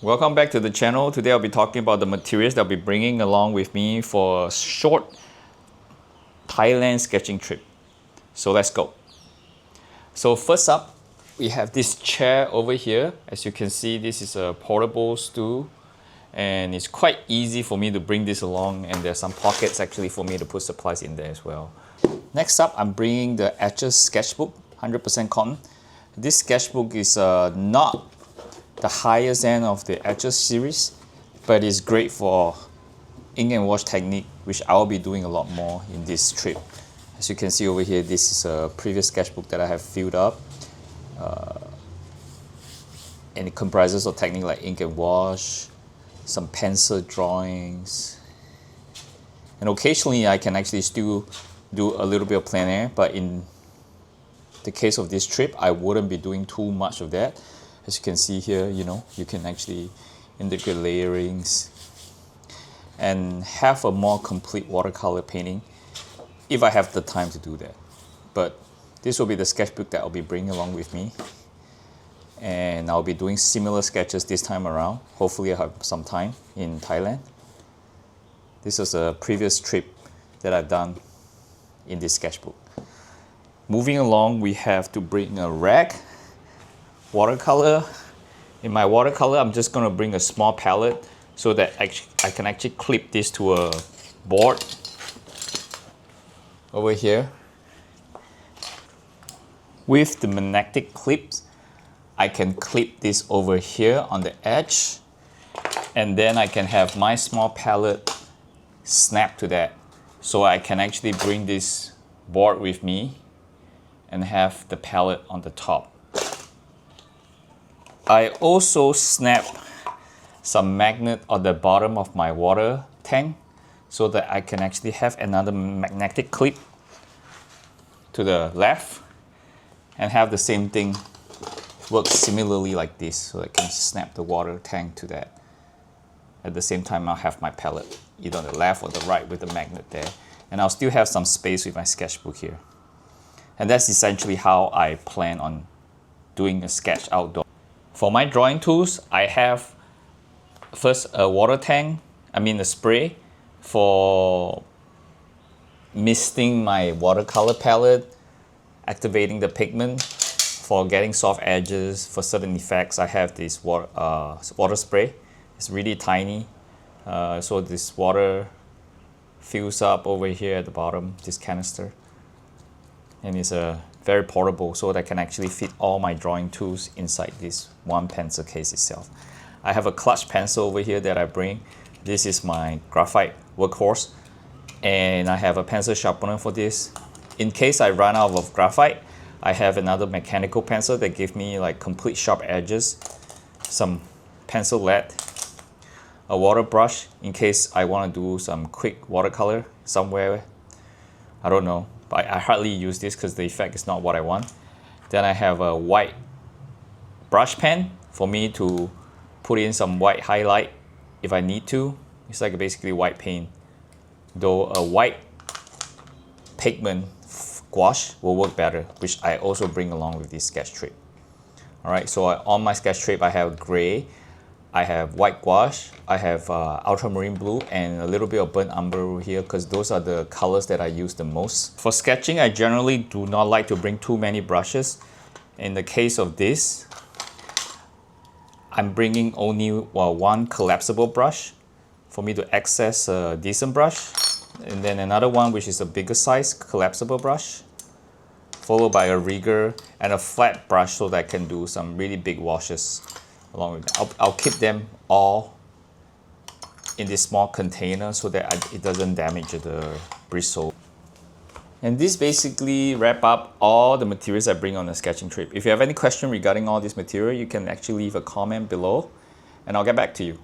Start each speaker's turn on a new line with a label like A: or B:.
A: Welcome back to the channel. Today I'll be talking about the materials that I'll be bringing along with me for a short Thailand sketching trip. So let's go. So first up, we have this chair over here. As you can see, this is a portable stool and it's quite easy for me to bring this along, and there's some pockets actually for me to put supplies in there as well. Next up, I'm bringing the Etchers sketchbook, 100% cotton. This sketchbook is not the highest end of the Etchers series, but it's great for ink and wash technique, which I'll be doing a lot more in this trip. As you can see over here, this is a previous sketchbook that I have filled up, and it comprises of technique like ink and wash, some pencil drawings, and occasionally I can actually still do a little bit of plein air, but in the case of this trip, I wouldn't be doing too much of that. As you can see here, you can actually integrate layerings and have a more complete watercolor painting if I have the time to do that. But this will be the sketchbook that I'll be bringing along with me, and I'll be doing similar sketches this time around. Hopefully I have some time in Thailand. This is a previous trip that I've done in this sketchbook. Moving along, we have to bring a rag, watercolor. In my watercolor, I'm just going to bring a small palette so that I can actually clip this to a board over here. With the magnetic clips, I can clip this over here on the edge, and then I can have my small palette snap to that, so I can actually bring this board with me and have the palette on the top. I also snap some magnet on the bottom of my water tank so that I can actually have another magnetic clip to the left and have the same thing work similarly like this, so I can snap the water tank to that. At the same time, I'll have my palette either on the left or the right with the magnet there, and I'll still have some space with my sketchbook here. And that's essentially how I plan on doing a sketch outdoor. For my drawing tools, I have first a water tank, a spray for misting my watercolor palette, activating the pigment, for getting soft edges. For certain effects, I have this water spray. It's really tiny, so this water fills up over here at the bottom, this canister, and it's very portable, so that I can actually fit all my drawing tools inside this one pencil case itself. I have a clutch pencil over here that I bring. This is my graphite workhorse, and I have a pencil sharpener for this. In case I run out of graphite, I have another mechanical pencil that gives me like complete sharp edges, some pencil lead, a water brush in case I want to do some quick watercolor somewhere. I don't know, but I hardly use this because the effect is not what I want. Then I have a white brush pen for me to put in some white highlight if I need to. It's like basically white paint, though a white pigment gouache will work better, which I also bring along with this sketch trip. Alright, so on my sketch trip I have gray, I have white gouache, I have ultramarine blue, and a little bit of burnt umber over here, because those are the colors that I use the most. For sketching, I generally do not like to bring too many brushes. In the case of this, I'm bringing only one collapsible brush for me to access a decent brush, and then another one which is a bigger size collapsible brush, followed by a rigger and a flat brush so that I can do some really big washes along with that. I'll keep them all in this small container so that it doesn't damage the bristle. And this basically wrap up all the materials I bring on a sketching trip. If you have any question regarding all this material, you can actually leave a comment below and I'll get back to you.